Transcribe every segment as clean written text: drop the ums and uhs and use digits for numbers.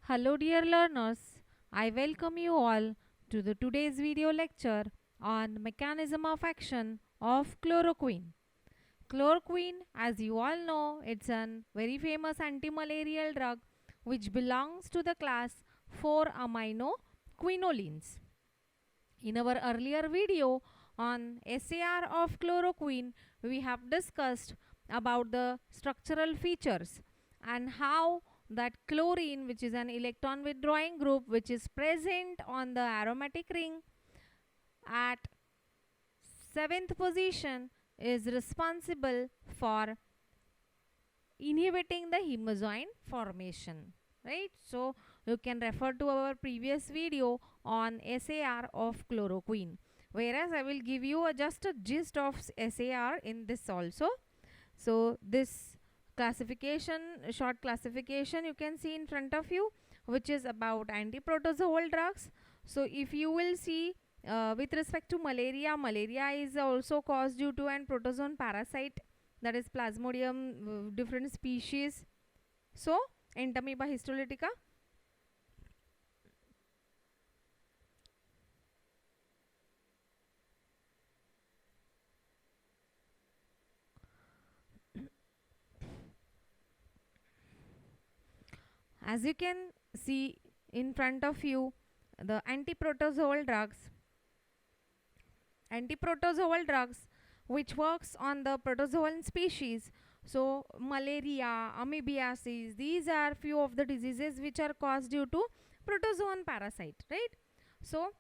Hello dear learners, I welcome you all to the today's video lecture on mechanism of action of chloroquine. Chloroquine, as you all know, it's a very famous antimalarial drug which belongs to the class 4-amino-quinolines. In our earlier video on SAR of chloroquine, we have discussed about the structural features and how that chlorine, which is an electron withdrawing group which is present on the aromatic ring at 7th position, is responsible for inhibiting the hemozoin formation, right? So you can refer to our previous video on SAR of chloroquine, whereas I will give you just a gist of SAR in this also. So this classification, short classification you can see in front of you, which is about antiprotozoal drugs. So if you will see, with respect to malaria, malaria is also caused due to an protozoan parasite, that is plasmodium, different species. So entamoeba histolytica. As you can see in front of you, the antiprotozoal drugs which works on the protozoan species. So malaria, amoebiasis, these are few of the diseases which are caused due to protozoan parasite, right? So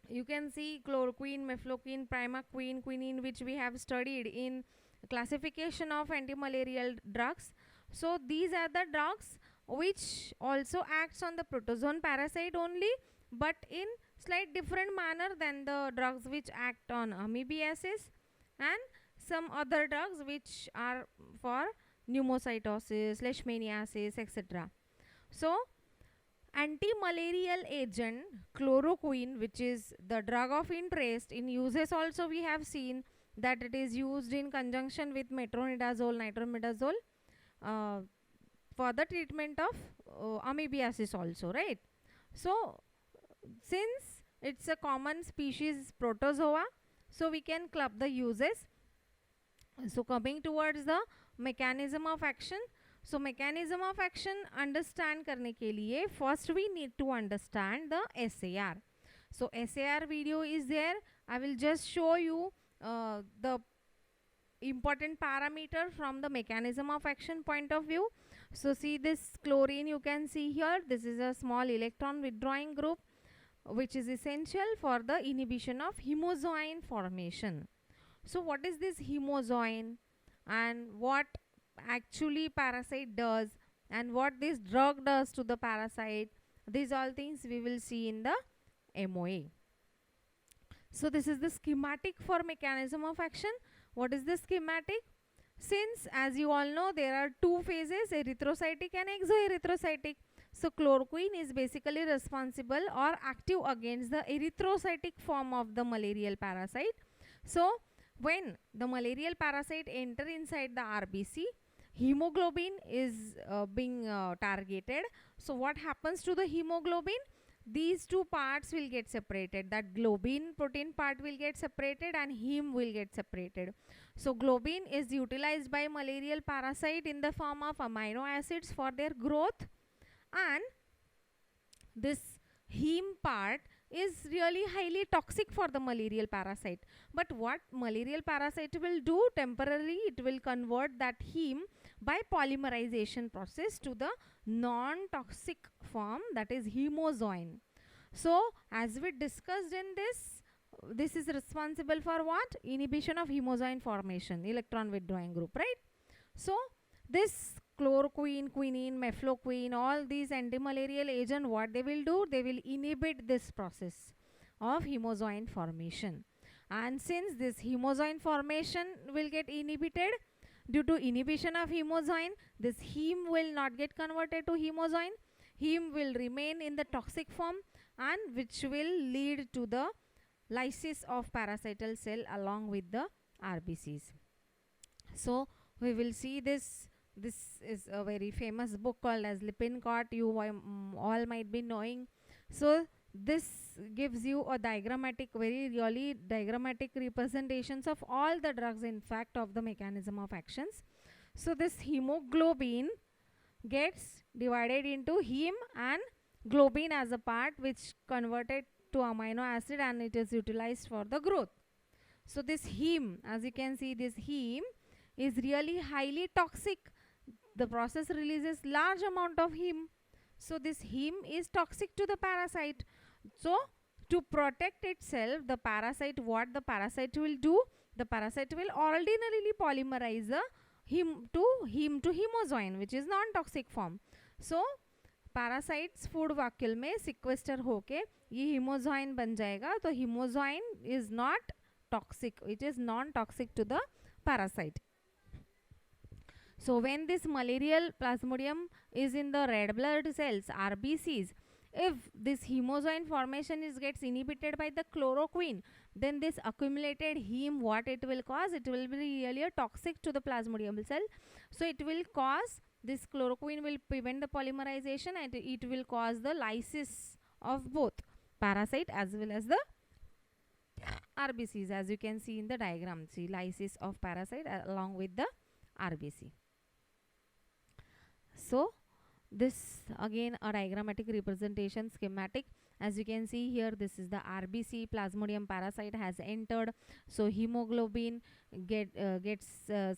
you can see chloroquine, mefloquine, primaquine, quinine, which we have studied in classification of antimalarial drugs. So these are the drugs which also acts on the protozoan parasite only, but in slight different manner than the drugs which act on amoebiasis and some other drugs which are for pneumocytosis, leishmaniasis, etc. So anti-malarial agent chloroquine, which is the drug of interest in uses, also we have seen that it is used in conjunction with metronidazole, nitronidazole, uh, for the treatment of amoebiasis also, right? So since it's a common species protozoa, so we can club the uses. So coming towards the mechanism of action, so mechanism of action understand करने के लिए first we need to understand the SAR. So SAR video is there. I will just show you the important parameter from the mechanism of action point of view. So see this chlorine, you can see here, this is a small electron withdrawing group which is essential for the inhibition of hemozoin formation. So what is this hemozoin and what actually parasite does and what this drug does to the parasite, these all things we will see in the MOA. So this is the schematic for mechanism of action. What is the schematic? Since as you all know there are two phases, erythrocytic and exoerythrocytic. So chloroquine is basically responsible or active against the erythrocytic form of the malarial parasite. So when the malarial parasite enter inside the RBC, hemoglobin is being targeted. So what happens to the hemoglobin? These two parts will get separated. That globin protein part will get separated and heme will get separated. So globin is utilized by malarial parasite in the form of amino acids for their growth, and this heme part is really highly toxic for the malarial parasite. But what malarial parasite will do temporarily, it will convert that heme by polymerization process to the non-toxic form, that is hemozoin. So as we discussed in this is responsible for what? Inhibition of hemozoin formation, electron withdrawing group, right? So this chloroquine, quinine, mefloquine, all these antimalarial agent, what they will do? They will inhibit this process of hemozoin formation. And since this hemozoin formation will get inhibited, due to inhibition of hemozoin, this heme will not get converted to hemozoin. Heme will remain in the toxic form, and which will lead to the lysis of parasital cell along with the RBCs. So we will see this This is a very famous book called as Lippincott. You all might be knowing. So this gives you a diagrammatic, very really diagrammatic representations of all the drugs, in fact, of the mechanism of actions. So this hemoglobin gets divided into heme and globin as a part, which converted to amino acid, and it is utilized for the growth. So this heme, as you can see, this heme is really highly toxic. The process releases large amount of heme. So this heme is toxic to the parasite. So to protect itself, the parasite, what the parasite will do, the parasite will ordinarily polymerize the heme to hemozoin, which is non-toxic form. So parasites food vacuole में sequester होके ये haemozoin बन जाएगा. तो haemozoin is not toxic, it is non toxic to the parasite. So when this malarial plasmodium is in the red blood cells, RBCs, if this hemozoin formation is gets inhibited by the chloroquine, then this accumulated heme, what it will cause, it will be really a toxic to the plasmodium cell. So it will cause, this chloroquine will prevent the polymerization and it will cause the lysis of both parasite as well as the RBCs, as you can see in the diagram. See, lysis of parasite along with the RBC. So this again a diagrammatic representation schematic. As you can see here, this is the RBC, plasmodium parasite has entered. So hemoglobin gets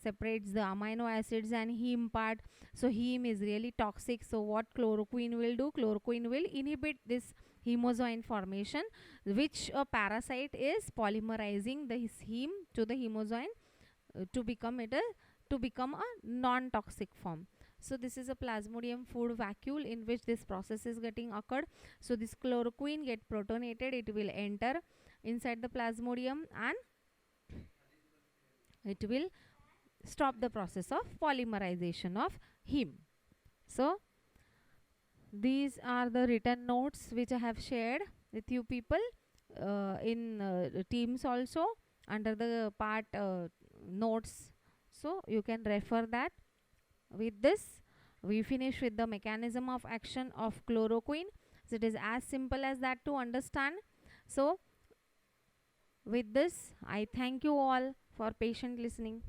separates the amino acids and heme part. So heme is really toxic. So what chloroquine will do, chloroquine will inhibit this hemozoin formation, which a parasite is polymerizing the heme to the hemozoin to become a non-toxic form. So this is a plasmodium food vacuole in which this process is getting occurred. So this chloroquine get protonated, it will enter inside the plasmodium and it will stop the process of polymerization of heme. So these are the written notes which I have shared with you people in Teams also under the part notes. So you can refer that. With this, we finish with the mechanism of action of chloroquine. So it is as simple as that to understand. So with this, I thank you all for patient listening.